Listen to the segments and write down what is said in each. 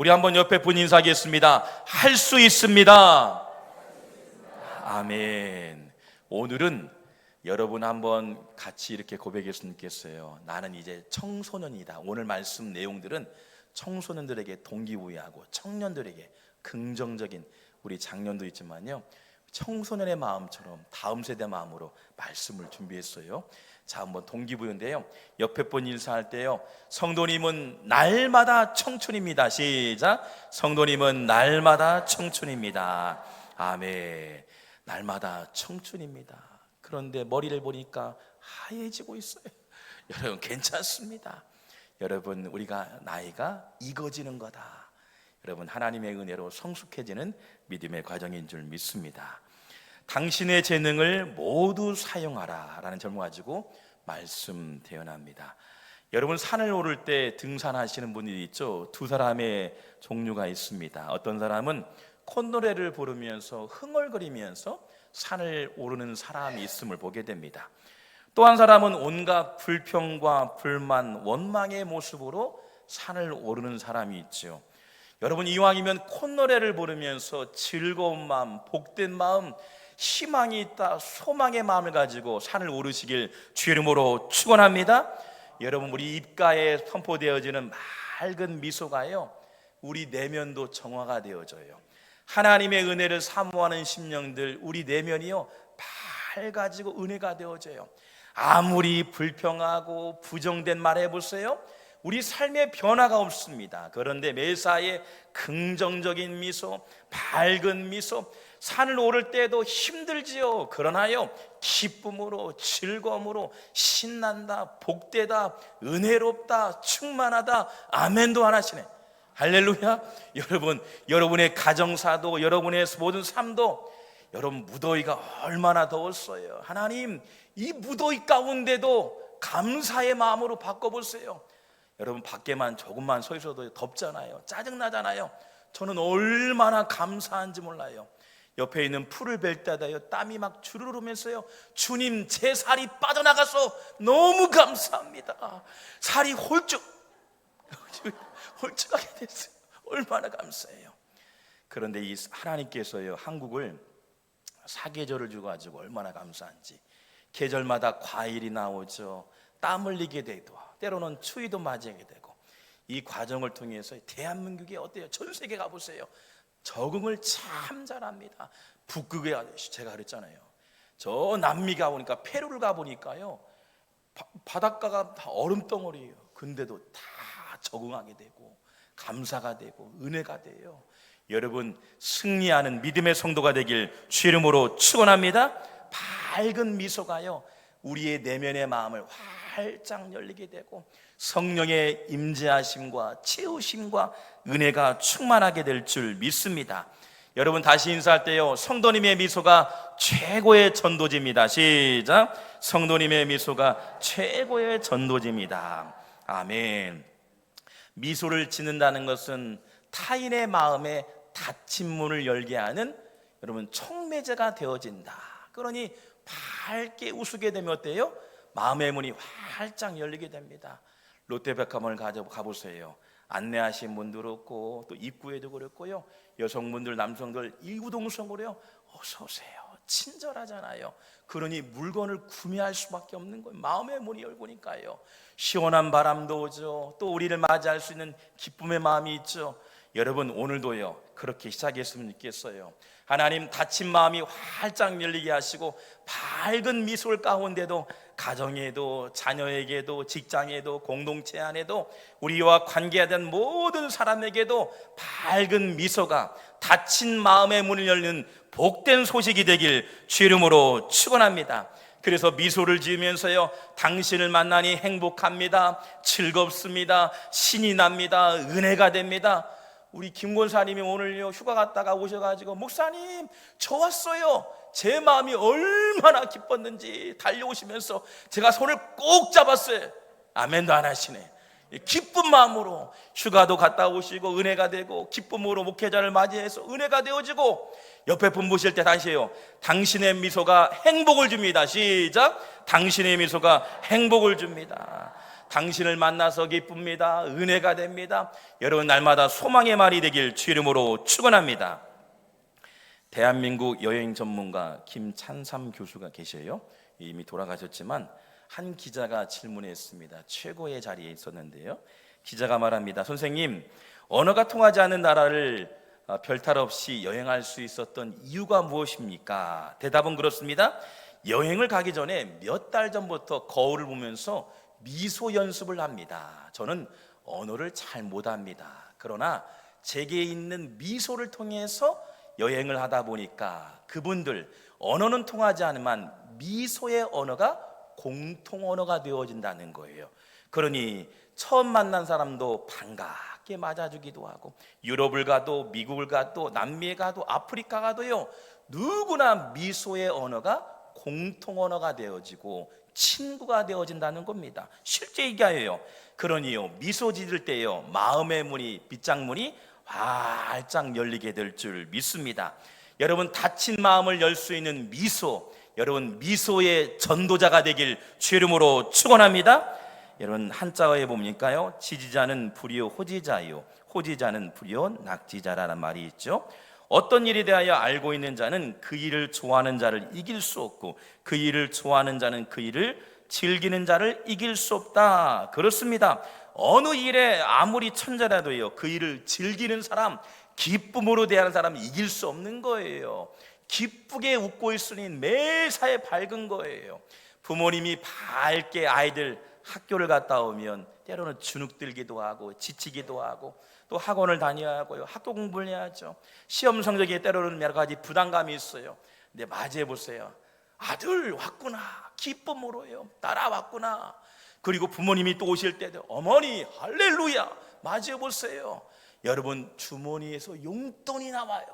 우리 한번 옆에 분 인사하겠습니다. 할 수 있습니다. 아멘. 오늘은 여러분 한번 같이 이렇게 고백했으면 좋겠어요. 나는 이제 청소년이다. 오늘 말씀 내용들은 청소년들에게 동기부여하고 청년들에게 긍정적인, 우리 장년도 있지만요, 청소년의 마음처럼 다음 세대 마음으로 말씀을 준비했어요. 자, 한번 동기부여인데요, 옆에 분 인사할 때요, 성도님은 날마다 청춘입니다. 시작. 성도님은 날마다 청춘입니다. 아멘. 날마다 청춘입니다. 그런데 머리를 보니까 하얘지고 있어요. 여러분, 괜찮습니다. 여러분, 우리가 나이가 익어지는 거다. 여러분, 하나님의 은혜로 성숙해지는 믿음의 과정인 줄 믿습니다. 당신의 재능을 모두 사용하라 라는 제목 가지고 말씀 대연합니다. 여러분, 산을 오를 때 등산하시는 분들이 있죠. 두 사람의 종류가 있습니다. 어떤 사람은 콧노래를 부르면서 흥얼거리면서 산을 오르는 사람이 있음을 보게 됩니다. 또 한 사람은 온갖 불평과 불만, 원망의 모습으로 산을 오르는 사람이 있죠. 여러분, 이왕이면 콧노래를 부르면서 즐거운 마음, 복된 마음, 희망이 있다, 소망의 마음을 가지고 산을 오르시길 주의 이름으로 축원합니다. 여러분, 우리 입가에 선포되어지는 맑은 미소가요, 우리 내면도 정화가 되어져요. 하나님의 은혜를 사모하는 심령들, 우리 내면이요 밝아지고 은혜가 되어져요. 아무리 불평하고 부정된 말 해보세요, 우리 삶에 변화가 없습니다. 그런데 매사에 긍정적인 미소, 밝은 미소, 산을 오를 때도 힘들지요. 그러나요, 기쁨으로, 즐거움으로, 신난다, 복되다, 은혜롭다, 충만하다, 아멘도 안 하시네. 할렐루야. 여러분, 여러분의 가정사도, 여러분의 모든 삶도, 여러분, 무더위가 얼마나 더웠어요. 하나님, 이 무더위 가운데도 감사의 마음으로 바꿔보세요. 여러분, 밖에만 조금만 서 있어도 덥잖아요. 짜증나잖아요. 저는 얼마나 감사한지 몰라요. 옆에 있는 풀을 벨 때다요, 땀이 막 주르르 흐르면서요, 주님, 제 살이 빠져나가서 너무 감사합니다. 살이 홀쭉하게 됐어요. 얼마나 감사해요. 그런데 이 하나님께서요, 한국을 사계절을 주가지고 얼마나 감사한지. 계절마다 과일이 나오죠. 땀 흘리게 되고, 때로는 추위도 맞이하게 되고, 이 과정을 통해서 대한민국이 어때요? 전 세계 가보세요. 적응을 참 잘합니다. 북극에 제가 그랬잖아요. 저 남미 가보니까, 페루를 가보니까요, 바닷가가 다 얼음덩어리예요. 근데도 다 적응하게 되고 감사가 되고 은혜가 돼요. 여러분, 승리하는 믿음의 성도가 되길 주 이름으로 축원합니다. 밝은 미소가요, 우리의 내면의 마음을 활짝 열리게 되고 성령의 임재하심과 채우심과 은혜가 충만하게 될 줄 믿습니다. 여러분, 다시 인사할 때요, 성도님의 미소가 최고의 전도지입니다. 시작. 성도님의 미소가 최고의 전도지입니다. 아멘. 미소를 짓는다는 것은 타인의 마음에 닫힌 문을 열게 하는, 여러분, 촉매제가 되어진다. 그러니 밝게 웃게 되면 어때요? 마음의 문이 활짝 열리게 됩니다. 롯데백화점을 가보세요. 안내하신 분들 없고, 또 입구에도 그렇고요, 여성분들, 남성들 이구동성으로요, 어서 오세요, 친절하잖아요. 그러니 물건을 구매할 수밖에 없는 거예요. 마음의 문이 열고니까요. 시원한 바람도 오죠. 또 우리를 맞이할 수 있는 기쁨의 마음이 있죠. 여러분, 오늘도요 그렇게 시작했으면 좋겠어요. 하나님, 닫힌 마음이 활짝 열리게 하시고 밝은 미소 가운데도 가정에도, 자녀에게도, 직장에도, 공동체 안에도, 우리와 관계된 모든 사람에게도 밝은 미소가, 닫힌 마음의 문을 열는 복된 소식이 되길 주 이름으로 축원합니다. 그래서 미소를 지으면서요, 당신을 만나니 행복합니다, 즐겁습니다, 신이 납니다, 은혜가 됩니다. 우리 김권사님이 오늘요 휴가 갔다가 오셔가지고, 목사님 저 왔어요. 제 마음이 얼마나 기뻤는지 달려오시면서 제가 손을 꼭 잡았어요. 아멘도 안 하시네. 기쁜 마음으로 휴가도 갔다 오시고 은혜가 되고, 기쁨으로 목회자를 맞이해서 은혜가 되어지고, 옆에 분 보실 때 다시 해요, 당신의 미소가 행복을 줍니다. 시작. 당신의 미소가 행복을 줍니다. 당신을 만나서 기쁩니다. 은혜가 됩니다. 여러분 날마다 소망의 말이 되길 주 이름으로 축원합니다. 대한민국 여행 전문가 김찬삼 교수가 계셔요. 이미 돌아가셨지만 한 기자가 질문했습니다. 최고의 자리에 있었는데요. 기자가 말합니다. 선생님, 언어가 통하지 않는 나라를 별탈 없이 여행할 수 있었던 이유가 무엇입니까? 대답은 그렇습니다. 여행을 가기 전에 몇 달 전부터 거울을 보면서 미소 연습을 합니다. 저는 언어를 잘 못합니다. 그러나 제게 있는 미소를 통해서 여행을 하다 보니까 그분들 언어는 통하지 않지만 미소의 언어가 공통 언어가 되어진다는 거예요. 그러니 처음 만난 사람도 반갑게 맞아주기도 하고, 유럽을 가도 미국을 가도 남미에 가도 아프리카 가도요, 누구나 미소의 언어가 공통 언어가 되어지고 친구가 되어진다는 겁니다. 실제 얘기예요. 그러니요, 미소 지을 때요, 마음의 문이, 빗장문이 활짝 열리게 될 줄 믿습니다. 여러분, 닫힌 마음을 열 수 있는 미소, 여러분 미소의 전도자가 되길 주 이름으로 축원합니다. 여러분 한자어에 보니까요, 지지자는 불이요 호지자요, 호지자는 불이요 낙지자라는 말이 있죠. 어떤 일에 대하여 알고 있는 자는 그 일을 좋아하는 자를 이길 수 없고, 그 일을 좋아하는 자는 그 일을 즐기는 자를 이길 수 없다. 그렇습니다. 어느 일에 아무리 천재라도요, 그 일을 즐기는 사람, 기쁨으로 대하는 사람 이길 수 없는 거예요. 기쁘게 웃고 있으니 매사에 밝은 거예요. 부모님이 밝게 아이들 학교를 갔다 오면 때로는 주눅들기도 하고 지치기도 하고, 또 학원을 다녀야 하고요, 학교 공부를 해야죠. 시험 성적에 때로는 여러 가지 부담감이 있어요. 근데 맞이해 보세요. 아들 왔구나, 기쁨으로요, 따라왔구나. 그리고 부모님이 또 오실 때도 어머니 할렐루야, 맞이해 보세요. 여러분 주머니에서 용돈이 나와요.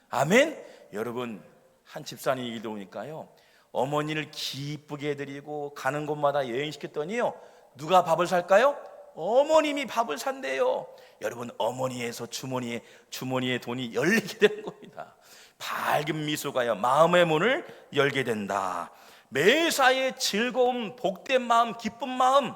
아멘. 여러분 한 집사님 얘기 들어보니까요, 어머니를 기쁘게 해드리고 가는 곳마다 여행시켰더니요, 누가 밥을 살까요? 어머님이 밥을 산대요. 여러분 어머니에서 주머니에 돈이 열리게 되는 겁니다. 밝은 미소가요, 마음의 문을 열게 된다. 매사에 즐거움, 복된 마음, 기쁜 마음.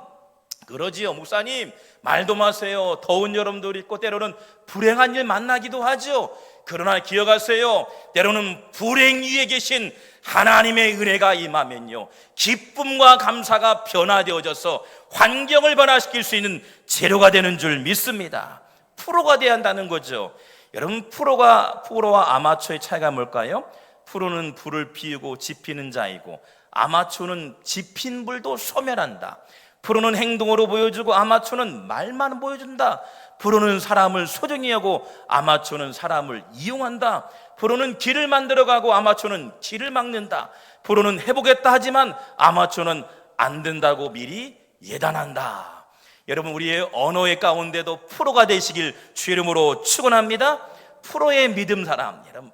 그러지요. 목사님 말도 마세요. 더운 여름도 있고 때로는 불행한 일 만나기도 하죠. 그러나 기억하세요. 때로는 불행 위에 계신 하나님의 은혜가 임하면요, 기쁨과 감사가 변화되어져서 환경을 변화시킬 수 있는 재료가 되는 줄 믿습니다. 프로가 돼야 한다는 거죠. 여러분 프로와 아마추어의 차이가 뭘까요? 프로는 불을 피우고 지피는 자이고, 아마추어는 지핀 불도 소멸한다. 프로는 행동으로 보여주고 아마추어는 말만 보여준다. 프로는 사람을 소중히 하고 아마추어는 사람을 이용한다. 프로는 길을 만들어가고 아마추어는 길을 막는다. 프로는 해보겠다 하지만 아마추어는 안 된다고 미리 예단한다. 여러분 우리의 언어의 가운데도 프로가 되시길 주 이름으로 축원합니다. 프로의 믿음 사람, 여러분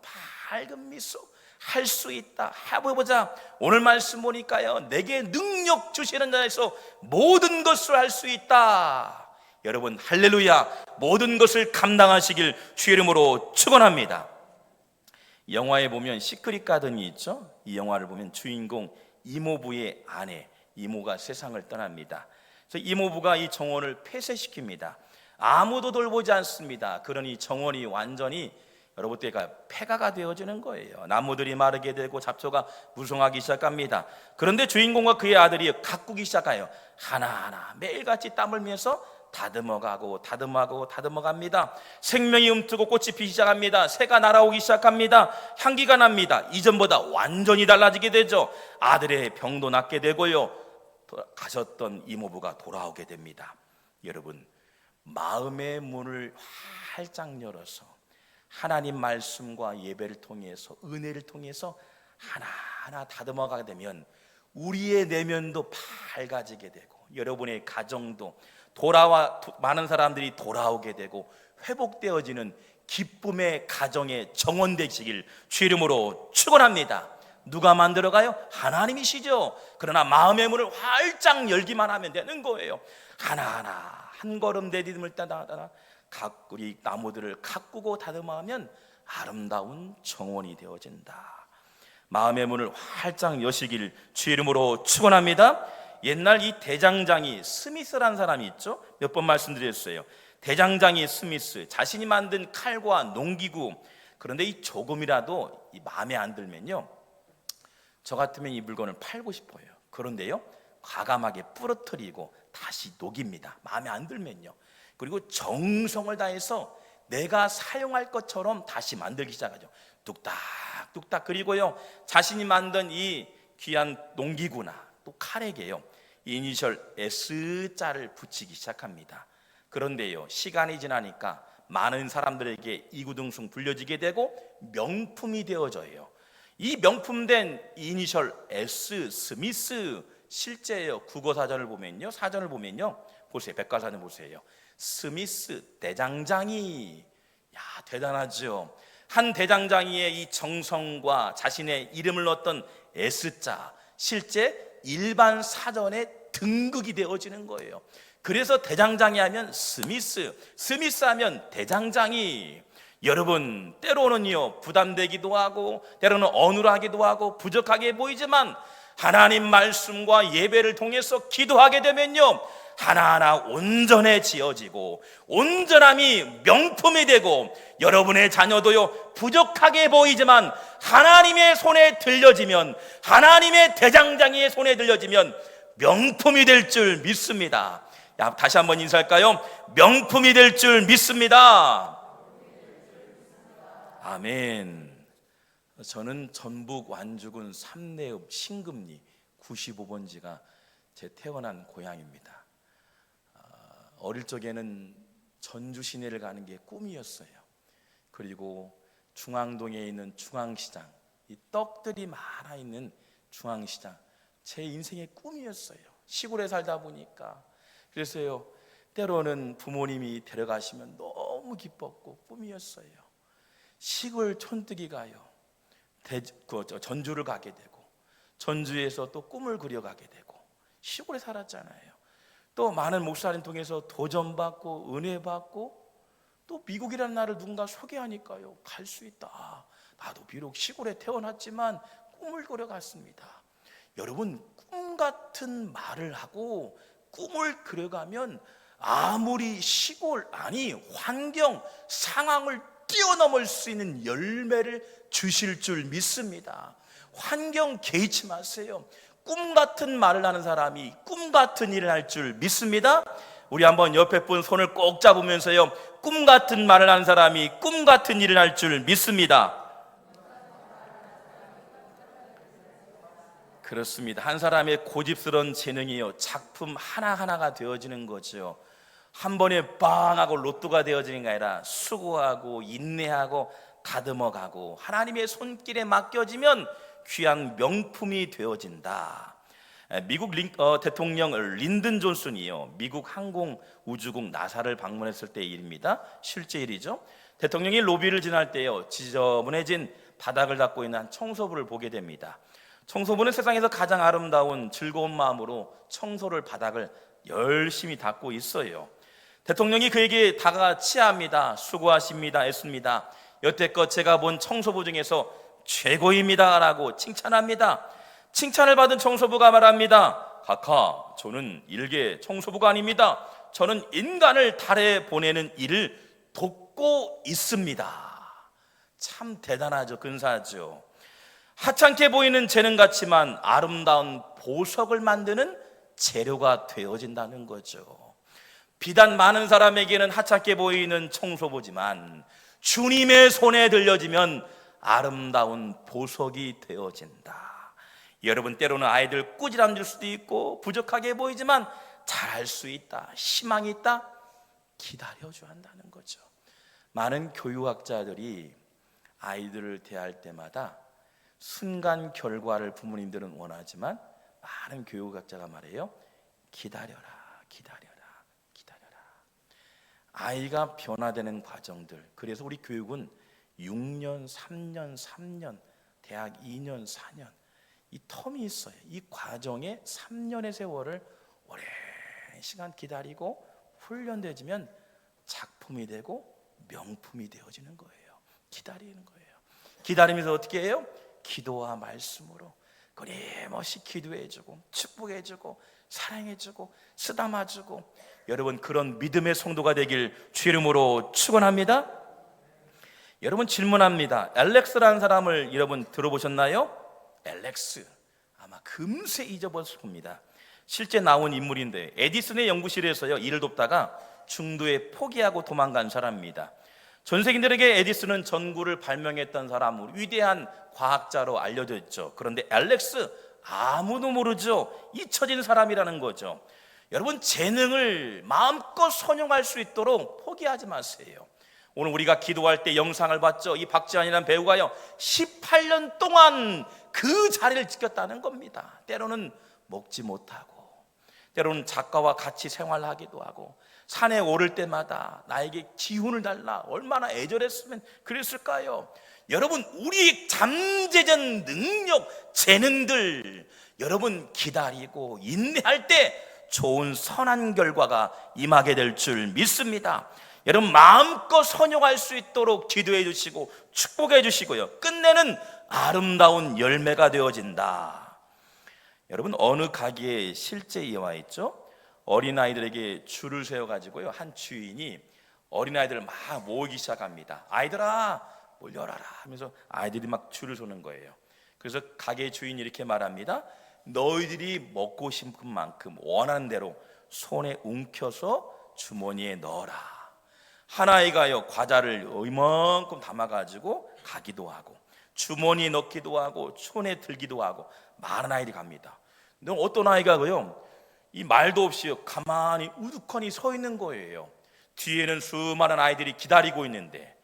밝은 미소, 할 수 있다, 해보자. 오늘 말씀 보니까요, 내게 능력 주시는 자에서 모든 것을 할 수 있다. 여러분 할렐루야, 모든 것을 감당하시길 주 이름으로 축원합니다. 영화에 보면 시크릿 가든이 있죠. 이 영화를 보면 주인공 이모부의 아내, 이모가 세상을 떠납니다. 그래서 이모부가 이 정원을 폐쇄시킵니다. 아무도 돌보지 않습니다. 그러니 정원이 완전히 여러분 때가 폐가가 되어지는 거예요. 나무들이 마르게 되고 잡초가 무성하기 시작합니다. 그런데 주인공과 그의 아들이 가꾸기 시작해요. 하나하나 매일같이 땀을 흘리면서 다듬어갑니다. 생명이 움트고 꽃이 피기 시작합니다. 새가 날아오기 시작합니다. 향기가 납니다. 이전보다 완전히 달라지게 되죠. 아들의 병도 낫게 되고요, 가셨던 이모부가 돌아오게 됩니다. 여러분 마음의 문을 활짝 열어서 하나님 말씀과 예배를 통해서, 은혜를 통해서 하나하나 다듬어가게 되면 우리의 내면도 밝아지게 되고, 여러분의 가정도 많은 사람들이 돌아오게 되고 회복되어지는 기쁨의 가정의 정원 되시길 주 이름으로 축원합니다. 누가 만들어가요? 하나님이시죠. 그러나 마음의 문을 활짝 열기만 하면 되는 거예요. 하나하나 한 걸음 내딛음을 따라 우리 나무들을 가꾸고 다듬어하면 아름다운 정원이 되어진다. 마음의 문을 활짝 여시길 주 이름으로 축원합니다. 옛날 이 대장장이 스미스라는 사람이 있죠. 몇 번 말씀드렸어요. 대장장이 스미스, 자신이 만든 칼과 농기구, 그런데 이 조금이라도 이 마음에 안 들면요, 저 같으면 이 물건을 팔고 싶어요. 그런데요, 과감하게 부러뜨리고 다시 녹입니다. 마음에 안 들면요. 그리고 정성을 다해서 내가 사용할 것처럼 다시 만들기 시작하죠. 뚝딱뚝딱. 그리고요, 자신이 만든 이 귀한 농기구나 또 칼에게요, 이니셜 S자를 붙이기 시작합니다. 그런데요, 시간이 지나니까 많은 사람들에게 이구동성 불려지게 되고 명품이 되어져요. 이 명품된 이니셜 S, 스미스, 실제요, 국어사전을 보면요, 사전을 보면요, 보세요, 백과사전 보세요. 스미스 대장장이, 야, 대단하죠. 한 대장장이의 이 정성과 자신의 이름을 넣었던 S자, 실제 일반 사전에 등극이 되어지는 거예요. 그래서 대장장이 하면 스미스, 스미스 하면 대장장이. 여러분, 때로는요, 부담되기도 하고 때로는 어눌하기도 하고 부족하게 보이지만 하나님 말씀과 예배를 통해서 기도하게 되면요, 하나하나 온전해지어지고 온전함이 명품이 되고, 여러분의 자녀도요, 부족하게 보이지만 하나님의 손에 들려지면, 하나님의 대장장이의 손에 들려지면 명품이 될 줄 믿습니다. 야, 다시 한번 인사할까요? 명품이 될 줄 믿습니다. 아멘. 저는 전북 완주군 삼내읍 신금리 95번지가 제 태어난 고향입니다. 어릴 적에는 전주 시내를 가는 게 꿈이었어요. 그리고 중앙동에 있는 중앙시장, 이 떡들이 많아 있는 중앙시장, 제 인생의 꿈이었어요. 시골에 살다 보니까. 그래서요, 때로는 부모님이 데려가시면 너무 기뻤고 꿈이었어요. 시골 촌뜨기 가요. 전주를 가게 되고, 전주에서 또 꿈을 그려가게 되고, 시골에 살았잖아요. 또 많은 목사님 통해서 도전받고 은혜받고, 또 미국이라는 나라를 누군가 소개하니까요, 갈 수 있다. 나도 비록 시골에 태어났지만 꿈을 그려갔습니다. 여러분, 꿈 같은 말을 하고 꿈을 그려가면 아무리 시골, 아니 환경, 상황을 뛰어넘을 수 있는 열매를 주실 줄 믿습니다. 환경 개의치 마세요. 꿈 같은 말을 하는 사람이 꿈 같은 일을 할 줄 믿습니다. 우리 한번 옆에 분 손을 꼭 잡으면서요, 꿈 같은 말을 하는 사람이 꿈 같은 일을 할 줄 믿습니다. 그렇습니다. 한 사람의 고집스러운 재능이요, 작품 하나하나가 되어지는 거죠. 한 번에 빵 하고 로또가 되어지는 게 아니라 수고하고 인내하고 다듬어가고 하나님의 손길에 맡겨지면 귀한 명품이 되어진다. 미국 대통령 린든 존슨이요, 미국 항공우주국 나사를 방문했을 때의 일입니다. 실제 일이죠. 대통령이 로비를 지날 때요, 지저분해진 바닥을 닦고 있는 한 청소부를 보게 됩니다. 청소부는 세상에서 가장 아름다운 즐거운 마음으로 청소를, 바닥을 열심히 닦고 있어요. 대통령이 그에게 다가가 치아합니다. 수고하십니다. 애씁니다. 여태껏 제가 본 청소부 중에서 최고입니다 라고 칭찬합니다. 칭찬을 받은 청소부가 말합니다. 카카, 저는 일개 청소부가 아닙니다. 저는 인간을 달에 보내는 일을 돕고 있습니다. 참 대단하죠. 근사하죠. 하찮게 보이는 재능 같지만 아름다운 보석을 만드는 재료가 되어진다는 거죠. 비단 많은 사람에게는 하찮게 보이는 청소부지만 주님의 손에 들려지면 아름다운 보석이 되어진다. 여러분, 때로는 아이들 꾸지람질 수도 있고 부족하게 보이지만 잘할 수 있다, 희망이 있다, 기다려줘야 한다는 거죠. 많은 교육학자들이 아이들을 대할 때마다 순간 결과를 부모님들은 원하지만 많은 교육학자가 말해요, 기다려라, 기다려라, 기다려라. 아이가 변화되는 과정들. 그래서 우리 교육은 6년, 3년, 3년, 대학 2년, 4년, 이 텀이 있어요. 이 과정에 3년의 세월을 오랜 시간 기다리고 훈련되지면 작품이 되고 명품이 되어지는 거예요. 기다리는 거예요. 기다리면서 어떻게 해요? 기도와 말씀으로 끊임없이 기도해주고 축복해주고 사랑해주고 쓰다마주고, 여러분 그런 믿음의 성도가 되길 주 이름으로 축원합니다. 여러분 질문합니다. 엘렉스라는 사람을 여러분 들어보셨나요? 엘렉스, 아마 금세 잊어버렸을 겁니다. 실제 나온 인물인데 에디슨의 연구실에서요 일을 돕다가 중도에 포기하고 도망간 사람입니다. 전 세계인들에게 에디슨은 전구를 발명했던 사람으로 위대한 과학자로 알려져 있죠. 그런데 엘렉스 아무도 모르죠. 잊혀진 사람이라는 거죠. 여러분 재능을 마음껏 선용할 수 있도록 포기하지 마세요. 오늘 우리가 기도할 때 영상을 봤죠. 이 박지환이라는 배우가요 18년 동안 그 자리를 지켰다는 겁니다. 때로는 먹지 못하고, 때로는 작가와 같이 생활하기도 하고, 산에 오를 때마다 나에게 기운을 달라 얼마나 애절했으면 그랬을까요? 여러분 우리 잠재적 능력, 재능들 여러분 기다리고 인내할 때 좋은 선한 결과가 임하게 될 줄 믿습니다. 여러분 마음껏 선용할 수 있도록 기도해 주시고 축복해 주시고요, 끝내는 아름다운 열매가 되어진다. 여러분 어느 가게에 실제 이와 있죠? 어린아이들에게 줄을 세워가지고요 한 주인이 어린아이들을 막 모으기 시작합니다. 아이들아 몰려라라 하면서 아이들이 막 줄을 서는 거예요. 그래서 가게 주인이 이렇게 말합니다. 너희들이 먹고 싶은 만큼 원하는 대로 손에 움켜서 주머니에 넣어라. 한 아이가요 과자를 이만큼 담아가지고 가기도 하고 주머니에 넣기도 하고 손에 들기도 하고 많은 아이들이 갑니다. 근데 어떤 아이가요 이 말도 없이 가만히 우두커니 서 있는 거예요. 뒤에는 수많은 아이들이 기다리고 있는데,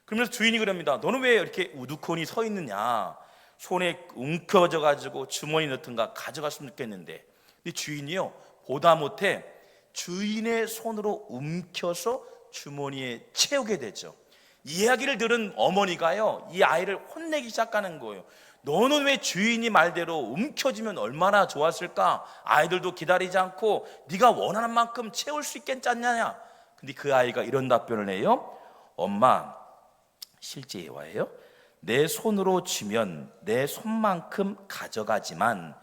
그러면서 주인이 그럽니다. 너는 왜 이렇게 우두커니 서 있느냐? 손에 움켜져 가지고 주머니 넣든가 가져갔으면 좋겠는데. 근데 주인이요 보다 못해 주인의 손으로 움켜서 주머니에 채우게 되죠. 이야기를 들은 어머니가요 이 아이를 혼내기 시작하는 거예요. 너는 왜 주인이 말대로 움켜쥐면 얼마나 좋았을까? 아이들도 기다리지 않고 네가 원하는 만큼 채울 수 있겠지 않냐? 근데 그 아이가 이런 답변을 해요. 엄마, 실제 예화예요. 내 손으로 쥐면 내 손만큼 가져가지만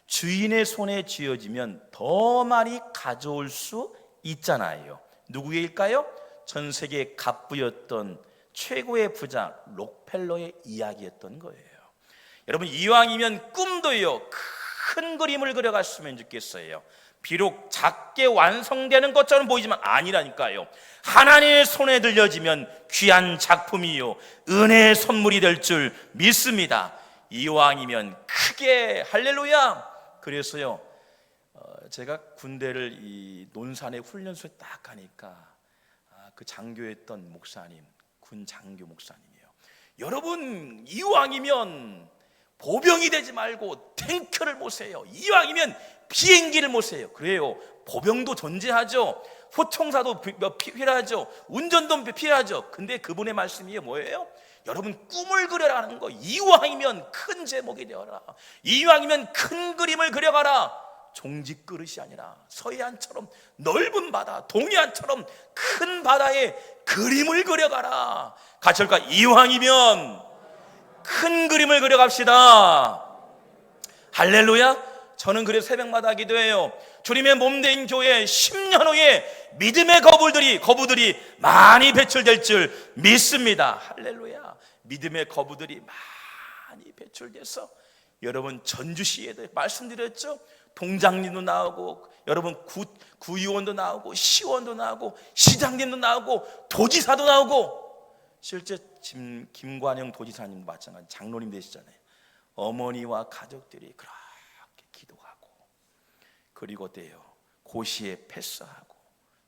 주인의 손에 쥐어지면 더 많이 가져올 수 있잖아요. 누구일까요? 전 세계 갑부였던 최고의 부자 록펠러의 이야기였던 거예요. 여러분 이왕이면 꿈도요 큰 그림을 그려갔으면 좋겠어요. 비록 작게 완성되는 것처럼 보이지만 아니라니까요. 하나님의 손에 들려지면 귀한 작품이요 은혜의 선물이 될 줄 믿습니다. 이왕이면 크게 할렐루야. 그래서요 제가 군대를 이 논산의 훈련소에 딱 가니까 그 장교였던 목사님, 군 장교 목사님이에요. 여러분 이왕이면 보병이 되지 말고 탱크를 모세요. 이왕이면 비행기를 모세요. 그래요. 보병도 존재하죠. 호총사도 필요하죠. 운전도 필요하죠. 근데 그분의 말씀이 뭐예요? 여러분 꿈을 그려라는 거. 이왕이면 큰 제목이 되어라. 이왕이면 큰 그림을 그려가라. 종지 그릇이 아니라 서해안처럼 넓은 바다, 동해안처럼 큰 바다에 그림을 그려가라. 같이 할까? 이왕이면 큰 그림을 그려갑시다. 할렐루야. 저는 그래서 새벽마다 기도해요. 주님의 몸된 교회 10년 후에 믿음의 거부들이 많이 배출될 줄 믿습니다. 할렐루야. 믿음의 거부들이 많이 배출돼서 여러분 전주시에도 말씀드렸죠. 동장님도 나오고 여러분 구의원도 나오고 시원도 나오고 시장님도 나오고 도지사도 나오고, 실제 김관영 도지사님도 마찬가지 장로님 되시잖아요. 어머니와 가족들이 그렇게 기도하고 그리고 때요 고시에 패스하고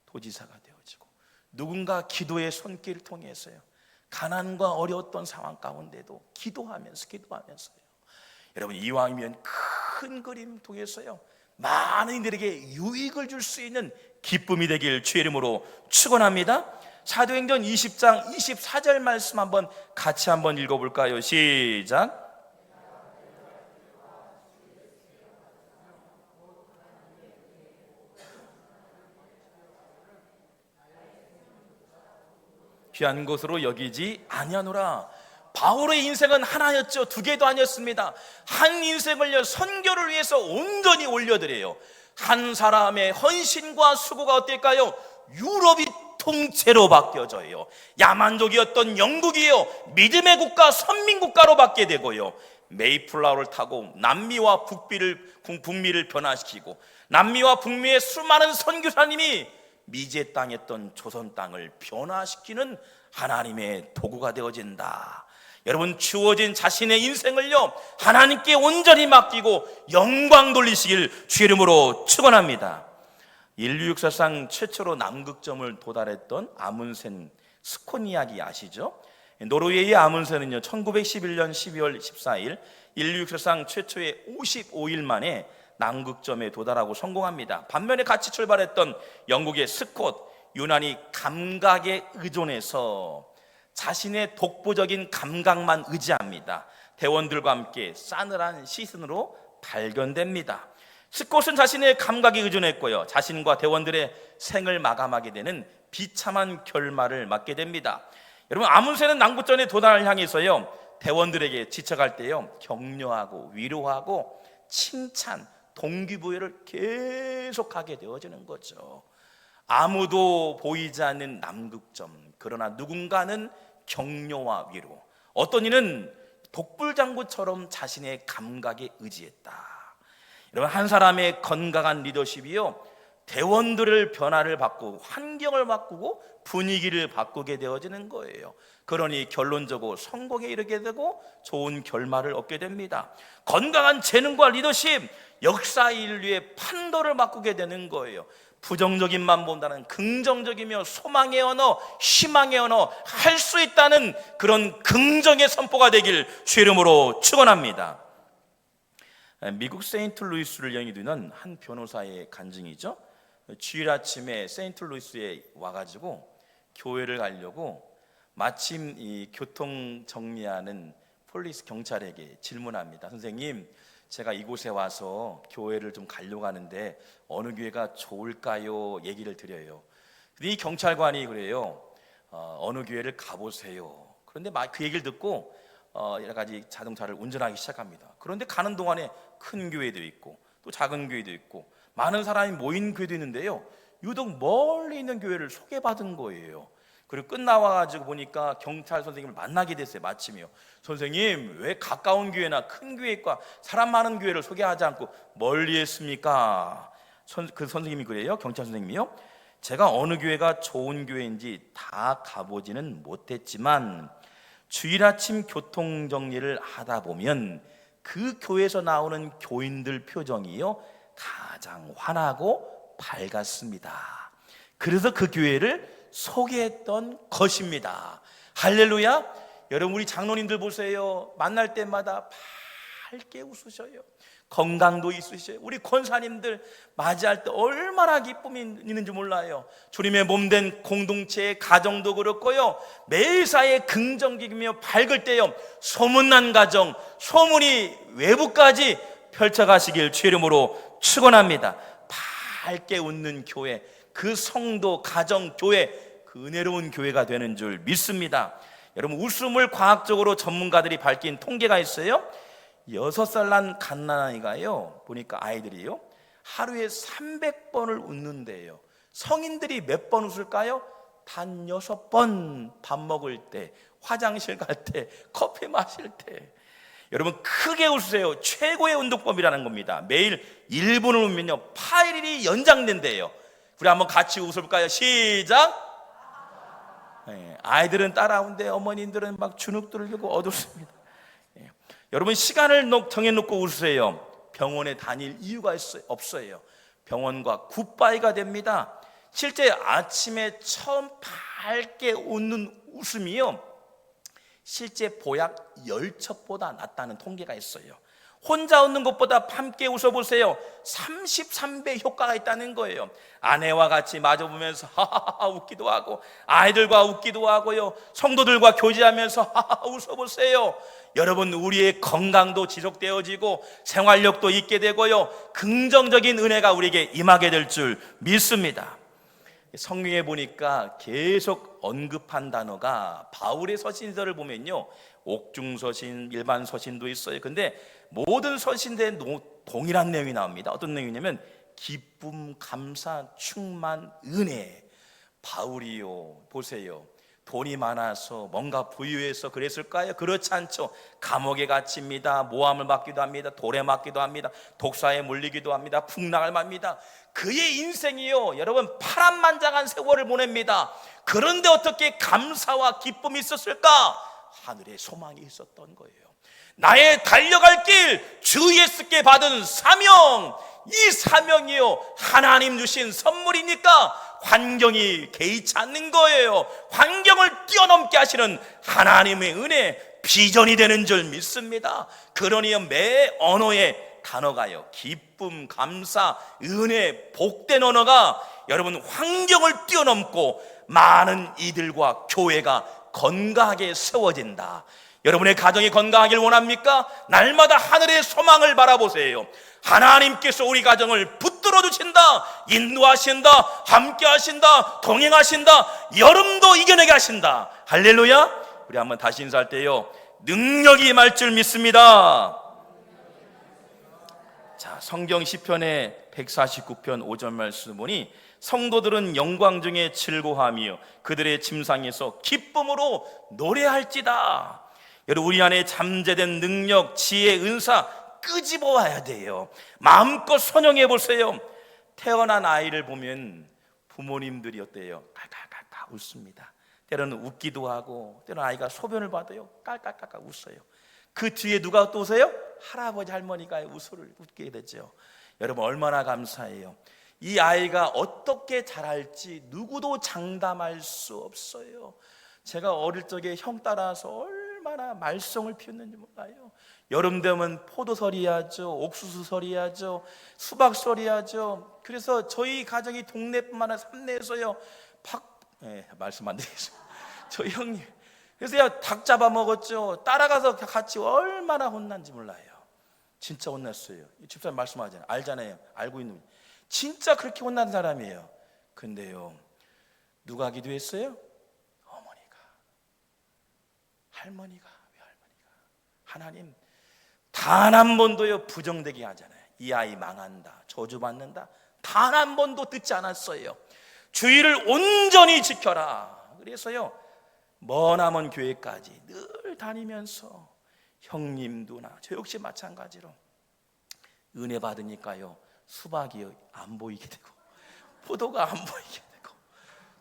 도지사가 되어지고 누군가 기도의 손길을 통해서요 가난과 어려웠던 상황 가운데도 기도하면서요 여러분 이왕이면 큰 그림 통해서요 많은 이들에게 유익을 줄 수 있는 기쁨이 되길 주의 이름으로 축원합니다. 사도행전 20장 24절 말씀 같이 한번 읽어볼까요? 시작. 귀한 것으로 여기지 아니하노라. 바울의 인생은 하나였죠. 두 개도 아니었습니다. 한 인생을요 선교를 위해서 온전히 올려드려요. 한 사람의 헌신과 수고가 어떨까요? 유럽이 통째로 바뀌어져요. 야만족이었던 영국이요 믿음의 국가, 선민국가로 바뀌게 되고요, 메이플라워를 타고 남미와 북미를 변화시키고, 남미와 북미의 수많은 선교사님이 미제 땅이었던 조선 땅을 변화시키는 하나님의 도구가 되어진다. 여러분, 주어진 자신의 인생을요 하나님께 온전히 맡기고 영광 돌리시길 주의 이름으로 축원합니다. 인류 역사상 최초로 남극점을 도달했던 아문센 스콘 이야기 아시죠? 노르웨이의 아문센은요 1911년 12월 14일 인류 역사상 최초의 55일 만에 남극점에 도달하고 성공합니다. 반면에 같이 출발했던 영국의 스콧, 유난히 감각에 의존해서 자신의 독보적인 감각만 의지합니다. 대원들과 함께 싸늘한 시선으로 발견됩니다. 스콧은 자신의 감각에 의존했고요, 자신과 대원들의 생을 마감하게 되는 비참한 결말을 맞게 됩니다. 여러분, 아문센은 남극점에 도달을 향해서요 대원들에게 지쳐갈 때요 격려하고 위로하고 칭찬, 동기부여를 계속하게 되어지는 거죠. 아무도 보이지 않는 남극점, 그러나 누군가는 격려와 위로, 어떤 이는 독불장구처럼 자신의 감각에 의지했다. 여러분, 한 사람의 건강한 리더십이요 대원들을 변화를 바꾸고 환경을 바꾸고 분위기를 바꾸게 되어지는 거예요. 그러니 결론적으로 성공에 이르게 되고 좋은 결말을 얻게 됩니다. 건강한 재능과 리더십, 역사 인류의 판도를 바꾸게 되는 거예요. 부정적인만 본다는 긍정적이며 소망의 언어, 희망의 언어, 할 수 있다는 그런 긍정의 선포가 되길 주의 이름으로 축원합니다. 미국 세인트루이스를 영위되는 한 변호사의 간증이죠. 주일 아침에 세인트루이스에 와가지고 교회를 가려고 마침 이 교통 정리하는 폴리스 경찰에게 질문합니다. 선생님, 제가 이곳에 와서 교회를 좀 가려고 하는데 어느 교회가 좋을까요? 얘기를 드려요. 이 경찰관이 그래요. 어느 교회를 가보세요. 그런데 그 얘기를 듣고 여러 가지 자동차를 운전하기 시작합니다. 그런데 가는 동안에 큰 교회도 있고 또 작은 교회도 있고 많은 사람이 모인 교회도 있는데요, 유독 멀리 있는 교회를 소개받은 거예요. 그리고 끝나와가지고 보니까 경찰 선생님을 만나게 됐어요. 마침이요. 선생님, 왜 가까운 교회나 큰 교회과 사람 많은 교회를 소개하지 않고 멀리 했습니까? 그 선생님이 그래요. 경찰 선생님이요. 제가 어느 교회가 좋은 교회인지 다 가보지는 못했지만 주일 아침 교통 정리를 하다 보면 그 교회에서 나오는 교인들 표정이요 가장 환하고 밝았습니다. 그래서 그 교회를 소개했던 것입니다. 할렐루야. 여러분, 우리 장로님들 보세요. 만날 때마다 밝게 웃으셔요. 건강도 있으셔요. 우리 권사님들 맞이할 때 얼마나 기쁨이 있는지 몰라요. 주님의 몸된 공동체의 가정도 그렇고요, 매사에 긍정적이며 밝을 때요 소문난 가정, 소문이 외부까지 펼쳐가시길 주의 이름으로 축원합니다. 밝게 웃는 교회, 그 성도, 가정, 교회, 그 은혜로운 교회가 되는 줄 믿습니다. 여러분, 웃음을 과학적으로 전문가들이 밝힌 통계가 있어요. 6살 난 갓난아이가요 보니까 아이들이요 하루에 300번을 웃는데요. 성인들이 몇 번 웃을까요? 단 6번. 밥 먹을 때, 화장실 갈 때, 커피 마실 때. 여러분, 크게 웃으세요. 최고의 운동법이라는 겁니다. 매일 1분을 웃으면요 8일이 연장된대요. 우리 한번 같이 웃어볼까요? 시작. 네, 아이들은 따라오는데 어머님들은 막 주눅들을 들고 어둡습니다. 네. 여러분, 시간을 정해놓고 웃으세요. 병원에 다닐 이유가 없어요. 병원과 굿바이가 됩니다. 실제 아침에 처음 밝게 웃는 웃음이요 실제 보약 10첩보다 낫다는 통계가 있어요. 혼자 웃는 것보다 함께 웃어보세요. 33배 효과가 있다는 거예요. 아내와 같이 마주보면서 하하하 웃기도 하고, 아이들과 웃기도 하고요, 성도들과 교제하면서 하하하 웃어보세요. 여러분, 우리의 건강도 지속되어지고 생활력도 있게 되고요, 긍정적인 은혜가 우리에게 임하게 될 줄 믿습니다. 성경에 보니까 계속 언급한 단어가 바울의 서신서를 보면요, 옥중서신, 일반 서신도 있어요. 근데 모든 서신대에 동일한 내용이 나옵니다. 어떤 내용이냐면 기쁨, 감사, 충만, 은혜. 바울이요, 보세요, 돈이 많아서 뭔가 부유해서 그랬을까요? 그렇지 않죠. 감옥에 갇힙니다. 모함을 받기도 합니다. 돌에 맞기도 합니다. 독사에 물리기도 합니다. 풍랑을 맞습니다. 그의 인생이요, 여러분, 파란만장한 세월을 보냅니다. 그런데 어떻게 감사와 기쁨이 있었을까? 하늘에 소망이 있었던 거예요. 나의 달려갈 길, 주 예수께 받은 사명, 이 사명이요, 하나님 주신 선물이니까 환경이 개의치 않는 거예요. 환경을 뛰어넘게 하시는 하나님의 은혜, 비전이 되는 줄 믿습니다. 그러니 매 언어의 단어가요, 기쁨, 감사, 은혜, 복된 언어가 여러분 환경을 뛰어넘고 많은 이들과 교회가 건강하게 세워진다. 여러분의 가정이 건강하길 원합니까? 날마다 하늘의 소망을 바라보세요. 하나님께서 우리 가정을 붙들어 주신다, 인도하신다, 함께 하신다, 동행하신다, 여름도 이겨내게 하신다. 할렐루야. 우리 한번 다시 인사할 때요, 능력이 임할 줄 믿습니다. 자, 성경 시편의 149편 5절 말씀 보니 성도들은 영광 중에 즐거워하며 그들의 침상에서 기쁨으로 노래할지다. 여러분, 우리 안에 잠재된 능력, 지혜, 은사 끄집어와야 돼요. 마음껏 선영해 보세요. 태어난 아이를 보면 부모님들이 어때요? 깔깔깔깔 웃습니다. 때로는 웃기도 하고, 때로는 아이가 소변을 받아요, 깔깔깔깔 웃어요. 그 뒤에 누가 또 오세요? 할아버지, 할머니가 웃게 되죠. 여러분, 얼마나 감사해요. 이 아이가 어떻게 자랄지 누구도 장담할 수 없어요. 제가 어릴 적에 형 따라서 얼마나 말썽을 피웠는지 몰라요. 여름 되면 포도설이 해야죠, 옥수수설이 해야죠, 수박설이 해야죠. 그래서 저희 가정이 동네뿐만 아니라 삼내에서요, 말씀 안 되겠어요. 저희 형님, 그래서 닭 잡아먹었죠. 따라가서 같이 얼마나 혼난지 몰라요. 진짜 혼났어요. 집사님 말씀하잖아요, 알잖아요. 알고 있는, 진짜 그렇게 혼난 사람이에요. 근데요, 누가 기도했어요? 어머니가, 할머니가. 왜 할머니가? 하나님 단 한 번도요 부정되게 하잖아요. 이 아이 망한다, 저주받는다, 단 한 번도 듣지 않았어요. 주의를 온전히 지켜라. 그래서요, 머나먼 교회까지 늘 다니면서 형님도나 저 역시 마찬가지로 은혜 받으니까요, 수박이 안 보이게 되고 포도가 안 보이게 되고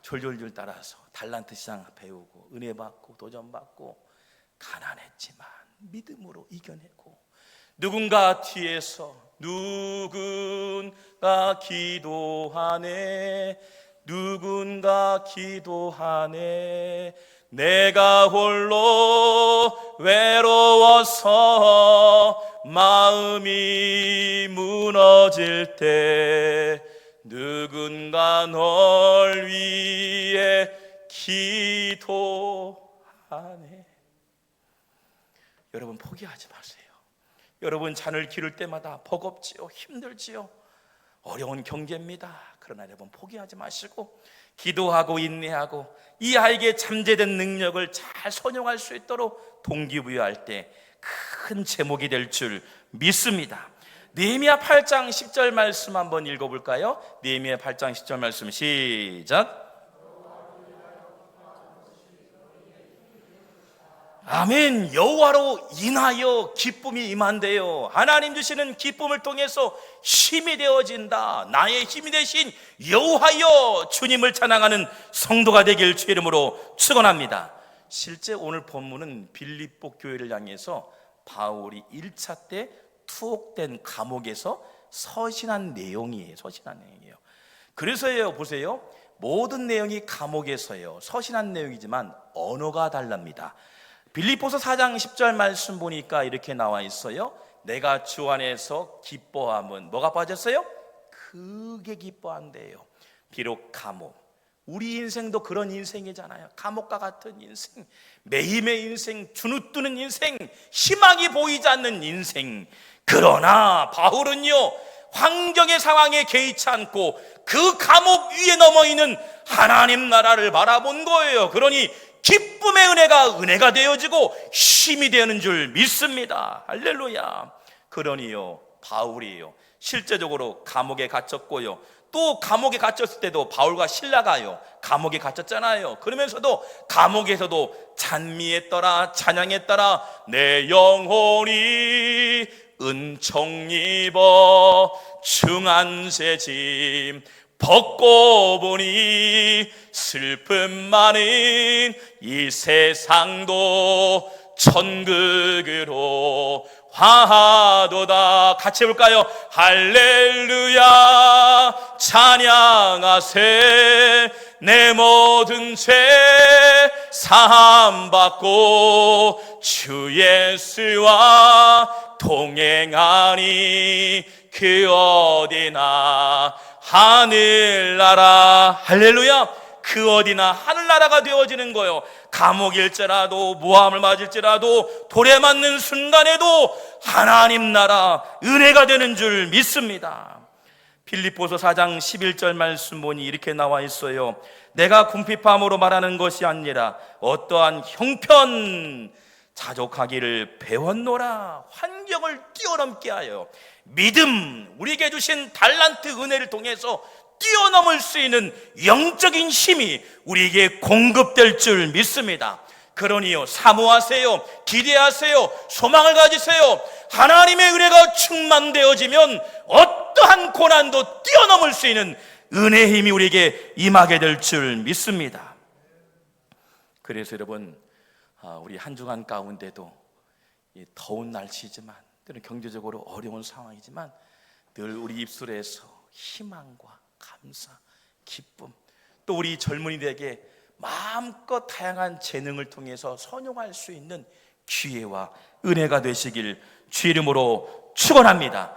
졸졸졸 따라서 달란트 시장 배우고 은혜 받고 도전 받고, 가난했지만 믿음으로 이겨내고, 누군가 뒤에서 누군가 기도하네, 누군가 기도하네, 내가 홀로 외로워서 마음이 무너질 때 누군가 널 위해 기도하네. 여러분, 포기하지 마세요. 여러분, 자녀를 기를 때마다 버겁지요, 힘들지요, 어려운 경계입니다. 그러나 여러분, 포기하지 마시고 기도하고 인내하고 이 아이에게 잠재된 능력을 잘 선용할 수 있도록 동기부여할 때 큰 제목이 될 줄 믿습니다. 느헤미야 8장 10절 말씀 한번 읽어볼까요? 느헤미야 8장 10절 말씀 시작. 아멘. 여호와로 인하여 기쁨이 임한대요. 하나님 주시는 기쁨을 통해서 힘이 되어진다. 나의 힘이 되신 여호와여, 주님을 찬양하는 성도가 되길 주 이름으로 축원합니다. 실제 오늘 본문은 빌립보 교회를 향해서 바울이 1차 때 투옥된 감옥에서 서신한 내용이에요. 그래서요, 보세요, 모든 내용이 감옥에서요 서신한 내용이지만 언어가 다릅니다. 빌립보서 4장 10절 말씀 보니까 이렇게 나와 있어요. 내가 주 안에서 기뻐함은 뭐가 빠졌어요? 크게 기뻐한대요. 비록 감옥, 우리 인생도 그런 인생이잖아요. 감옥과 같은 인생, 매일의 인생, 주눅드는 인생, 희망이 보이지 않는 인생. 그러나 바울은요, 환경의 상황에 개의치 않고 그 감옥 위에 넘어 있는 하나님 나라를 바라본 거예요. 그러니 기쁨의 은혜가 되어지고 힘이 되는 줄 믿습니다. 할렐루야. 그러니요, 바울이요, 실제적으로 감옥에 갇혔고요, 또 감옥에 갇혔을 때도 바울과 실라가요 감옥에 갇혔잖아요. 그러면서도 감옥에서도 찬미했더라, 찬양했더라. 내 영혼이 은총 입어 중한 새 짐 벗고 보니 슬픔 많은 이 세상도 천국으로 화하도다. 같이 해볼까요? 할렐루야 찬양하세. 내 모든 죄 사함받고 주 예수와 동행하니 그 어디나 하늘나라. 할렐루야. 그 어디나 하늘나라가 되어지는 거예요. 감옥일지라도 모함을 맞을지라도 돌에 맞는 순간에도 하나님 나라 은혜가 되는 줄 믿습니다. 빌립보서 4장 11절 말씀 보니 이렇게 나와 있어요. 내가 궁핍함으로 말하는 것이 아니라 어떠한 형편 자족하기를 배웠노라. 환경을 뛰어넘게 하여 믿음, 우리에게 주신 달란트 은혜를 통해서 뛰어넘을 수 있는 영적인 힘이 우리에게 공급될 줄 믿습니다. 그러니요, 사모하세요, 기대하세요, 소망을 가지세요. 하나님의 은혜가 충만되어지면 어떠한 고난도 뛰어넘을 수 있는 은혜의 힘이 우리에게 임하게 될 줄 믿습니다. 그래서 여러분, 우리 한 주간 가운데도 이 더운 날씨지만, 때로는 경제적으로 어려운 상황이지만 늘 우리 입술에서 희망과 감사, 기쁨, 또 우리 젊은이들에게 마음껏 다양한 재능을 통해서 선용할 수 있는 기회와 은혜가 되시길 주 이름으로 축원합니다.